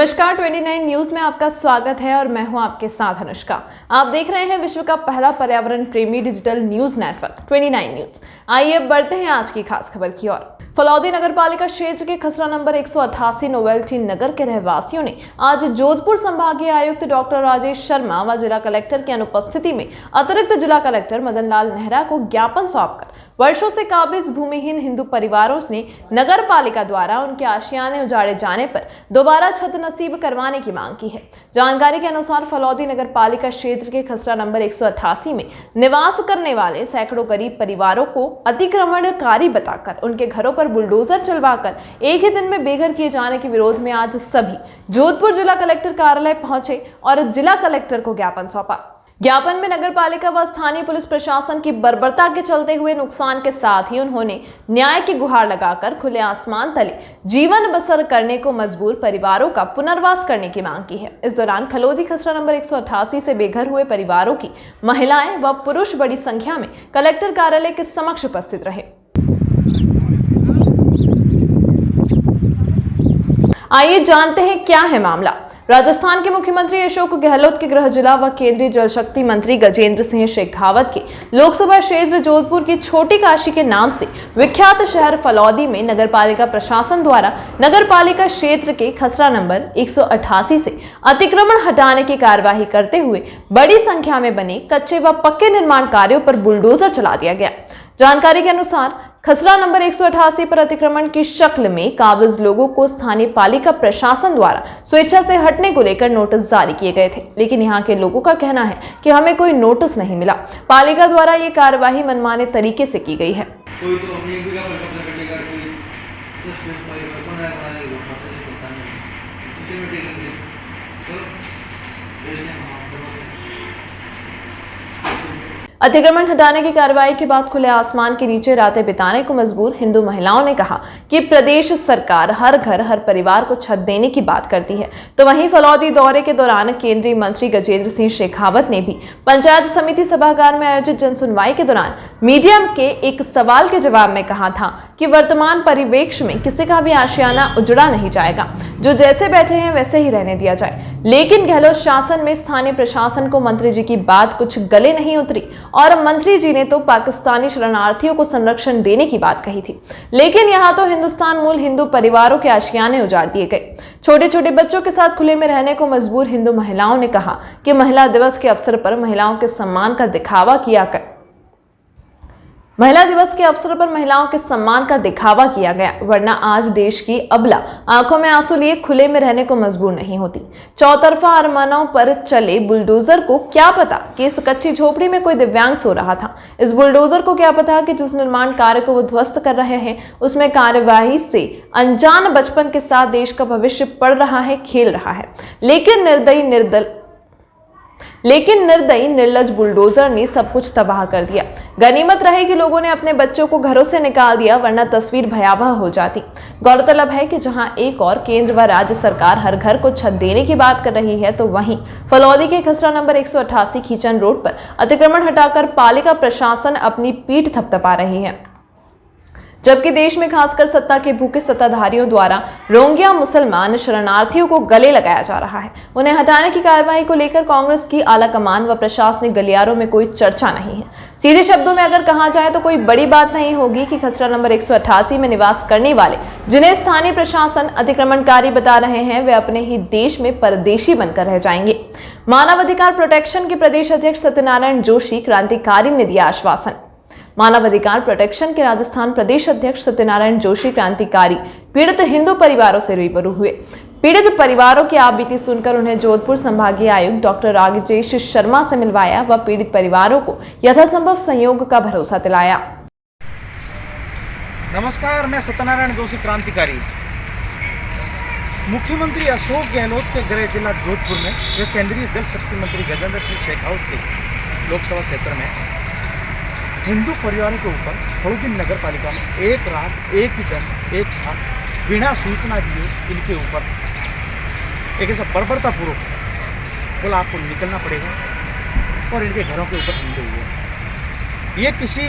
नमस्कार 29 न्यूज में आपका स्वागत है और मैं हूं आपके साथ अनुष्का। आप देख रहे हैं विश्व का पहला पर्यावरण प्रेमी डिजिटल न्यूज नेटवर्क 29 न्यूज। आइए अब बढ़ते हैं आज की खास खबर की ओर। फलौदी नगर पालिका क्षेत्र के खसरा नंबर 188 नोवेल्टी नगर के रहवासियों ने आज जोधपुर संभागीय आयुक्त डॉक्टर राजेश शर्मा व जिला कलेक्टर की अनुपस्थिति में अतिरिक्त जिला कलेक्टर मदन लाल नेहरा को ज्ञापन सौंपकर वर्षों से काबिज भूमिहीन हिंदू परिवारों ने नगर पालिका द्वारा उनके आशियाने उजाड़े जाने पर दोबारा छत नसीब करवाने की मांग की है। जानकारी के अनुसार फलौदी नगर पालिका क्षेत्र के खसरा नंबर 188 में निवास करने वाले सैकड़ों गरीब परिवारों को अतिक्रमणकारी बताकर उनके घरों पर बुलडोजर चलवाकर एक ही दिन में बेघर किए जाने के विरोध में आज सभी जोधपुर जिला कलेक्टर कार्यालय पहुंचे और जिला कलेक्टर को ज्ञापन सौंपा। ज्ञापन में नगर पालिका व स्थानीय पुलिस प्रशासन की बर्बरता के चलते हुए नुकसान के साथ ही उन्होंने न्याय की गुहार लगाकर खुले आसमान तले जीवन बसर करने को मजबूर परिवारों का पुनर्वास करने की मांग की है। इस दौरान फलौदी खसरा नंबर 188 से बेघर हुए परिवारों की महिलाएं व पुरुष बड़ी संख्या में कलेक्टर कार्यालय के समक्ष उपस्थित रहे। आइए जानते हैं क्या है मामला। राजस्थान के मुख्यमंत्री अशोक गहलोत के गृह जिला व केंद्रीय जल शक्ति मंत्री गजेंद्र सिंह शेखावत के लोकसभा क्षेत्र जोधपुर की छोटी काशी के नाम से विख्यात शहर फलौदी में नगर पालिका प्रशासन द्वारा नगर पालिका क्षेत्र के खसरा नंबर 188 से अतिक्रमण हटाने की कार्यवाही करते हुए बड़ी संख्या में बने कच्चे व पक्के निर्माण कार्यों पर बुलडोजर चला दिया गया। जानकारी के अनुसार खसरा नंबर 188 पर अतिक्रमण की शक्ल में काबिज लोगों को स्थानीय पालिका प्रशासन द्वारा स्वेच्छा से हटने को लेकर नोटिस जारी किए गए थे, लेकिन यहां के लोगों का कहना है कि हमें कोई नोटिस नहीं मिला। पालिका द्वारा ये कार्यवाही मनमाने तरीके से की गई है। अतिक्रमण हटाने की कार्रवाई के बाद खुले आसमान के नीचे रातें बिताने को मजबूर हिंदू महिलाओं ने कहा कि प्रदेश सरकार हर घर हर परिवार को छत देने की बात करती है, तो वहीं फलौदी दौरे के दौरान केंद्रीय मंत्री गजेंद्र सिंह शेखावत ने भी पंचायत समिति सभागार में आयोजित जनसुनवाई के दौरान मीडिया के एक सवाल के जवाब में कहा था कि वर्तमान परिवेश में किसी का भी आशियाना उजड़ा नहीं जाएगा, जो जैसे बैठे हैं वैसे ही रहने दिया जाए। लेकिन गहलोत शासन में स्थानीय प्रशासन को मंत्री जी की बात कुछ गले नहीं उतरी और मंत्री जी ने तो पाकिस्तानी शरणार्थियों को संरक्षण देने की बात कही थी, लेकिन यहाँ तो हिंदुस्तान मूल हिंदू परिवारों के आशियाने उजाड़ दिए गए। छोटे छोटे बच्चों के साथ खुले में रहने को मजबूर हिंदू महिलाओं ने कहा कि महिला दिवस के अवसर पर महिलाओं के सम्मान का दिखावा किया गया, वरना आज देश की अबला आंखों में आंसू लिए खुले में रहने को मजबूर नहीं होती। चौतरफा अरमानों पर चले बुलडोजर को क्या पता कि इस कच्ची झोपड़ी में कोई दिव्यांग सो रहा था। इस बुलडोजर को क्या पता कि जिस निर्माण कार्य को वो ध्वस्त कर रहे हैं उसमें कार्यवाही से अनजान बचपन के साथ देश का भविष्य पड़ रहा है, खेल रहा है। लेकिन निर्दयी निर्लज बुलडोजर ने सब कुछ तबाह कर दिया। गनीमत रहे कि लोगों ने अपने बच्चों को घरों से निकाल दिया, वरना तस्वीर भयावह हो जाती। गौरतलब है कि जहां एक और केंद्र व राज्य सरकार हर घर को छत देने की बात कर रही है, तो वहीं फलौदी के खसरा नंबर 188 खींचन रोड पर अतिक्रमण हटाकर पालिका प्रशासन अपनी पीठ थपथपा रही है, जबकि देश में खासकर सत्ता के भूखे सत्ताधारियों द्वारा रोंगिया मुसलमान शरणार्थियों को गले लगाया जा रहा है। उन्हें हटाने की कार्रवाई को लेकर कांग्रेस की आला कमान व प्रशासनिक गलियारों में कोई चर्चा नहीं है। सीधे शब्दों में अगर कहा जाए तो कोई बड़ी बात नहीं होगी कि खसरा नंबर 188 में निवास करने वाले जिन्हें स्थानीय प्रशासन अतिक्रमणकारी बता रहे हैं, वे अपने ही देश में परदेशी बनकर रह जाएंगे। मानवाधिकार प्रोटेक्शन के प्रदेश अध्यक्ष सत्यनारायण जोशी क्रांतिकारी ने दिया आश्वासन। मानवाधिकार प्रोटेक्शन के राजस्थान प्रदेश अध्यक्ष सत्यनारायण जोशी क्रांतिकारी पीड़ित हिंदू परिवारों से रूबरू हुए। पीड़ित परिवारों की आप बीती सुनकर उन्हें जोधपुर संभागीय आयुक्त डॉक्टर राजेश शर्मा से मिलवाया व पीड़ित परिवारों को यथासंभव सहयोग का भरोसा दिलाया। नमस्कार, मैं सत्यनारायण जोशी क्रांतिकारी। मुख्यमंत्री अशोक गहलोत के गृह जिला जोधपुर में जो केंद्रीय जल शक्ति मंत्री गजेंद्र सिंह शेखावत के लोकसभा क्षेत्र में हिंदू परिवारों के ऊपर फलौदी नगर पालिका में एक रात एक ही दिन एक साथ बिना सूचना दिए इनके ऊपर एक ऐसा बर्बरतापूर्वक बोला आपको निकलना पड़ेगा और इनके घरों के ऊपर हमले हुए। ये किसी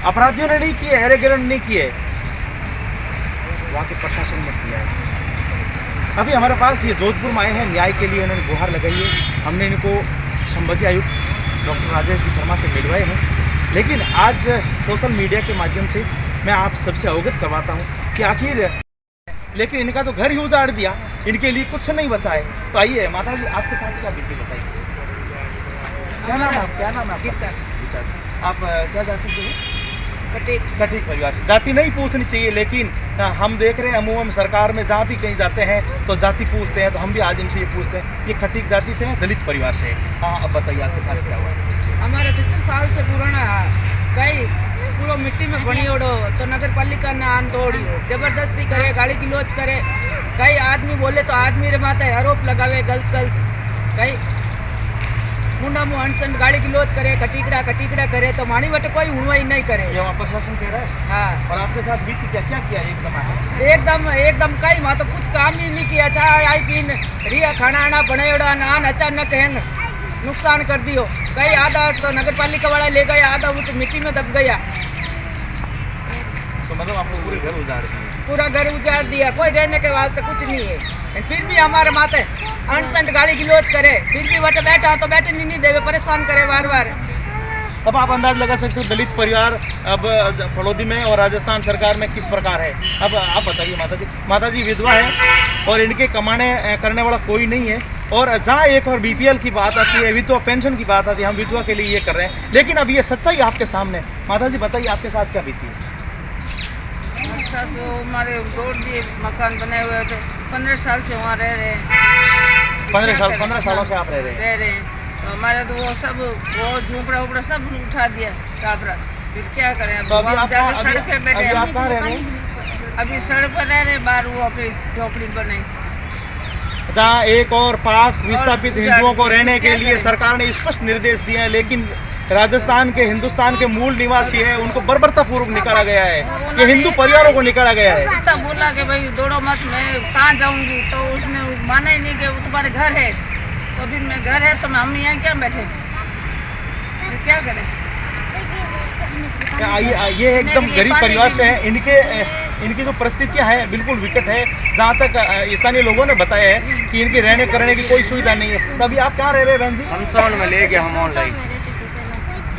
अपराधियों ने नहीं किए, हैरेगिरण नहीं किए, वहाँ के प्रशासन ने किया है। अभी हमारे पास ये जोधपुर में आए हैं न्याय के लिए, उन्होंने गुहार लगाई है। हमने इनको संभागीय आयुक्त डॉक्टर राजेश जी शर्मा से मिलवाए हैं, लेकिन आज सोशल मीडिया के माध्यम से मैं आप सबसे अवगत करवाता हूँ कि आखिर, लेकिन इनका तो घर ही उजाड़ दिया, इनके लिए कुछ नहीं बचा है। तो आइए माता जी, आपके साथ क्या बीती बताइए। क्या नाम है, क्या नाम है आपका? आप क्या जाति से हैं? कटीक परिवार से। जाति नहीं पूछनी चाहिए, लेकिन हम देख रहे हैं अमूमन सरकार में जहाँ भी कहीं जाते हैं तो जाति पूछते हैं, तो हम भी आज इनसे ये पूछते हैं, ये खटीक जाति से हैं, दलित परिवार से हैं। हाँ, अब बताइए आपके साथ क्या हुआ? हमारा 70 साल से पुराना कई पूरा मिट्टी में बनी ओढ़ो तो नगर पालिका ने आन तोड़ी, जबरदस्ती करे, गाली गलौज करे, कई आदमी बोले तो आदमी रे माथे आरोप लगावे गलत कई मुंडा मुँह अनसन गाली गलौज करे, कटीकड़ा करे तो मानी बटे कोई हुआ ही नहीं करे। ये वहाँ प्रशासन कह रहा है। हाँ, और आपके साथ बीती क्या क्या किया एकदम कई वहाँ तो कुछ काम ही नहीं किया। चाय आई पीन रिया खाना आना बनायोड़ा नान अचानक है नुकसान कर दियो, कई आधा तो नगर पालिका वाला ले गया, आधा उस मिट्टी में दब गया। तो मतलब आपको पूरे घर उजाड़ दिए? पूरा घर उजाड़ दिया, कोई रहने के वास्ते कुछ नहीं है। फिर भी हमारे माथे अनसंट गाली गलौज करे, फिर भी बटे बैठा तो बैठे नहीं देवे, परेशान करे बार बार। अब आप अंदाज लगा सकते हो दलित परिवार अब फलोदी में और राजस्थान सरकार में किस प्रकार है। अब आप बताइए माता जी। माता जी विधवा है और इनके कमाने करने वाला कोई नहीं है, और जहाँ एक और बीपीएल की बात आती है, विधवा पेंशन की बात आती है, हम विधवा के लिए ये कर रहे हैं, लेकिन अब ये सच्चाई आपके सामने। माता जी बताइए आपके साथ क्या बीती है? हमारे साथ वो हमारे दौड़ दिए मकान बने हुए थे, 15 साल से वहाँ रह रहे हैं। 15 सालों से आप रह रहे हैं? तो हमारे तो वो सब वो झोपड़ा उपड़ा सब उठा दिया टापरा, फिर क्या करें। तो अभी आप सड़क पे बैठे, अभी आप कहाँ रह रहे हैं? अभी सड़क पर रह रहे, बाहर वो अपनी झोपड़ी बनाई, जहाँ एक और पाक विस्थापित हिंदुओं को रहने के लिए सरकार ने स्पष्ट निर्देश दिए हैं, लेकिन राजस्थान के हिंदुस्तान के मूल निवासी है उनको बर्बरता पूर्वक निकाला गया है, ये हिंदू परिवारों को निकाला गया है। तो बोला कि भाई दौड़ो मत, मैं कहाँ जाऊँगी, तो उसने माना ही नहीं कि वो तुम्हारे घर है, तो फिर मैं घर है तो हम यहाँ क्या बैठे, फिर क्या करें। ये एकदम गरीब परिवार से है, इनकी जो परिस्थितियां हैं बिल्कुल विकट है। जहाँ तक स्थानीय लोगों ने बताया है कि इनकी रहने करने की कोई सुविधा नहीं है। तो अभी आप कहाँ रह रहे हैं बहन जी? शमशान में ले गया हम ऑनलाइन।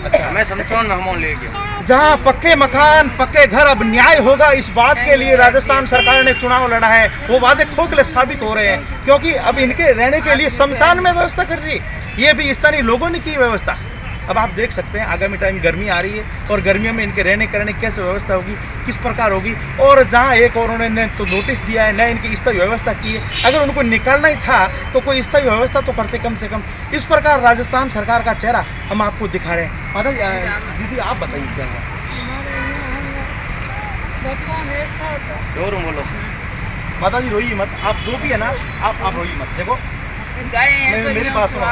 अच्छा, मैं शमशान में हम ले गया। जहाँ पक्के मकान पक्के घर, अब न्याय होगा इस बात के लिए राजस्थान सरकार ने चुनाव लड़ा है, वो वादे खोखले साबित हो रहे हैं, क्योंकि अब इनके रहने के लिए शमशान में व्यवस्था कर रही है, ये भी स्थानीय लोगों ने की व्यवस्था। अब आप देख सकते हैं आगामी टाइम गर्मी आ रही है और गर्मियों में इनके रहने करने की कैसे व्यवस्था होगी, किस प्रकार होगी। और जहां एक और उन्होंने तो नोटिस दिया है, न इनकी स्थायी व्यवस्था की है, अगर उनको निकालना ही था तो कोई स्थायी व्यवस्था तो करते कम से कम। इस प्रकार राजस्थान सरकार का चेहरा हम आपको दिखा रहे हैं। माता दीदी आप बताइए क्या हुआ? जोर बोलो माता जी रोइए मत, आप जो भी है ना आप रोइए मत। देखो मेरी बात सुनो,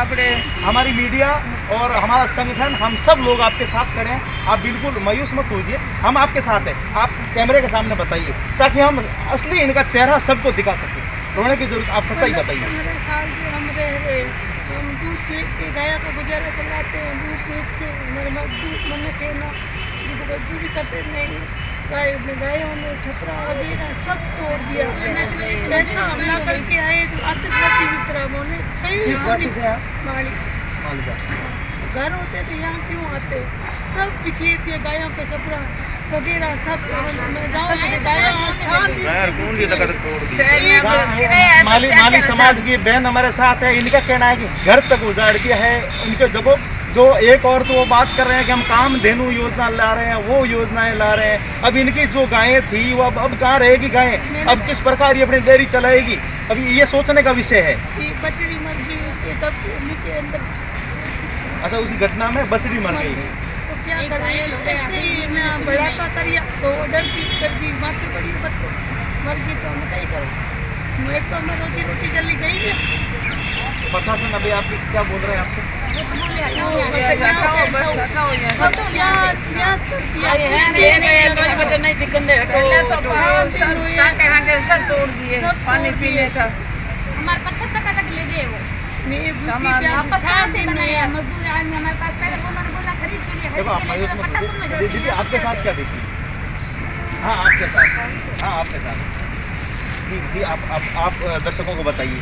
हमारी मीडिया और हमारा संगठन, हम सब लोग आपके साथ खड़े हैं, आप बिल्कुल मायूस मत होइए, हम आपके साथ हैं। आप कैमरे के सामने बताइए ताकि हम असली इनका चेहरा सबको दिखा सकें। रोने की जरूरत, आप सच्चाई बताइए। 15 साल से हम रह रहे, हम दूध बेच के गाया का गुजारा चलाते हैं, दूध बेच के हमारे मजदूर मन के ना मजदूरी करते नहीं, गायों ने छपरा वगैरह सब तोड़ दिया। पैसा जमा करके आए तो आतंकवादी की तरह उन्होंने घर होते तो यहाँ क्यों आते, सब बिखेर दिए, गायों के छपरा वगैरह सब माली समाज की बहन हमारे साथ है, इनका कहना है कि घर तक उजाड़ दिया है इनके। देखो जो एक और तो वो बात कर रहे हैं कि हम कामधेनु योजना ला रहे हैं, वो योजनाएं ला रहे हैं। अब इनकी जो गायें थी वो अब कहाँ रहेगी गायें, अब किस प्रकार ये अपनी डेयरी चलाएगी, अभी ये सोचने का विषय है। बछड़ी मर गई उसके तब नीचे अंदर। अच्छा, उसी घटना में बछड़ी मर गई, तो क्या करें, ऐसे ही ना बड़ा का करिया तो डर की माथे बड़ी मर गई तो हम क्या करो, मैं तो मैं रोजी रोटी चली गई है। प्रशासन अभी आप क्या बोल रहे हैं आपको? पानी पीने का हमारे पत्थर तक ले गए वो मजदूर आदमी हमारे पास पहले उन्होंने बोला खरीद के लिए दीदी आपके साथ क्या देखी? हाँ आपके साथ, हाँ आपके साथ जी आप दर्शकों को बताइए।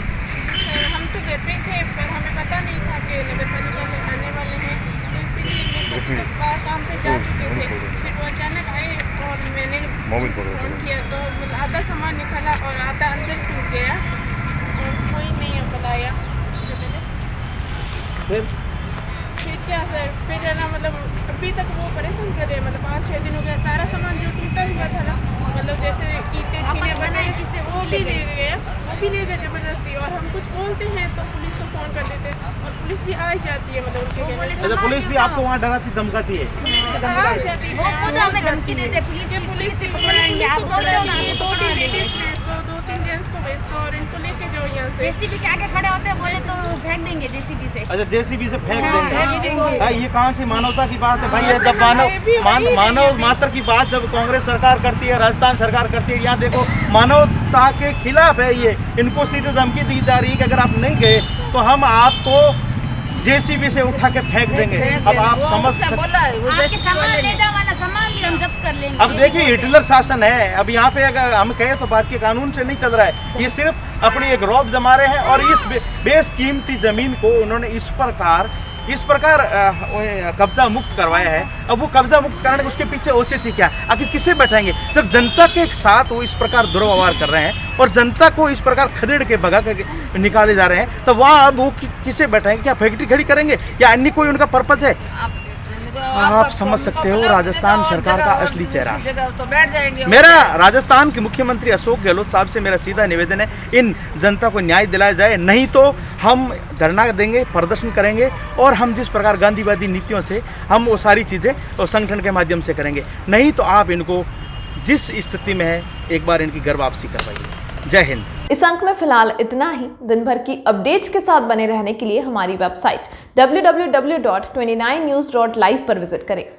सर हम तो घर पे थे पर हमें पता नहीं था कि नगर पालिका में आने वाले हैं, तो इसीलिए मेरे बच्चे तो काम पे जा चुके थे। फिर वो अचानक आए और मैंने फ़ोन किया तो आधा सामान निकाला और आधा अंदर टूट गया और कोई नहीं बुलाया। फिर क्या सर, फिर है ना मतलब अभी तक वो परेशान कर रहे हैं, मतलब 5-6 दिन हो गया। सारा सामान जो टूटा हुआ था ना, मतलब जैसे ईंटें छीने बनाए किसी वो भी ले गए जबरदस्ती, और हम कुछ बोलते हैं तो पुलिस को फ़ोन कर देते हैं और पुलिस भी आ ही जाती है, मतलब उनके कहने से। अच्छा, पुलिस भी आपको वहाँ डराती धमकाती है? आ जाती है, वो खुद हमें धमकी देते, पुलिस से पकड़ाएंगे, आप पकड़ाएंगे। 2-3 लेडीज हैं तो 2-3 जेंट्स को भेजते और इनको लेके जाओ यहाँ से। जेसीबी के आगे खड़े होते हैं, बोले तो फेंक देंगे जेसीबी से। अच्छा, जेसीबी से फेंक देंगे। ये कहाँ से मानवता की बात है भाई? ये जब मानव मात्र की बात जब कांग्रेस सरकार करती है, राजस्थान सरकार करती है, यहाँ देखो मानवता के खिलाफ है ये। इनको सीधे धमकी दी जा रही है कि अगर आप नहीं गए तो हम आपको जेसीबी से उठा के फेंक देंगे। अब आप समझ सकते, आपके सामान ले जाओ, वाला सामान भी हम जब्त कर लेंगे। अब देखिए हिटलर शासन है। अब यहाँ पे अगर हम कहें तो भारतीय कानून से नहीं चल रहा है, ये सिर्फ अपनी एक रौब जमा रहे हैं और इस बेशकीमती जमीन को उन्होंने इस प्रकार कब्जा मुक्त करवाया है। अब वो कब्जा मुक्त कराने उसके पीछे औचित्य क्या? आखिर किसे बैठाएंगे जब जनता के साथ वो इस प्रकार दुर्व्यवहार कर रहे हैं और जनता को इस प्रकार खदेड़ के भगा के निकाले जा रहे हैं, तो वहाँ अब वो किसे बैठाएंगे? क्या फैक्ट्री खड़ी करेंगे या अन्य कोई उनका पर्पज है? आप समझ सकते हो राजस्थान सरकार का असली चेहरा। तो बैठ जाएंगे। मेरा राजस्थान के मुख्यमंत्री अशोक गहलोत साहब से मेरा सीधा निवेदन है, इन जनता को न्याय दिलाया जाए, नहीं तो हम धरना देंगे, प्रदर्शन करेंगे और हम जिस प्रकार गांधीवादी नीतियों से हम वो सारी चीज़ें तो संगठन के माध्यम से करेंगे। नहीं तो आप इनको जिस स्थिति में है एक बार इनकी घर वापसी करवाइए। जय हिंद। इस अंक में फिलहाल इतना ही। दिन भर की अपडेट्स के साथ बने रहने के लिए हमारी वेबसाइट www.29news.live पर विजिट करें।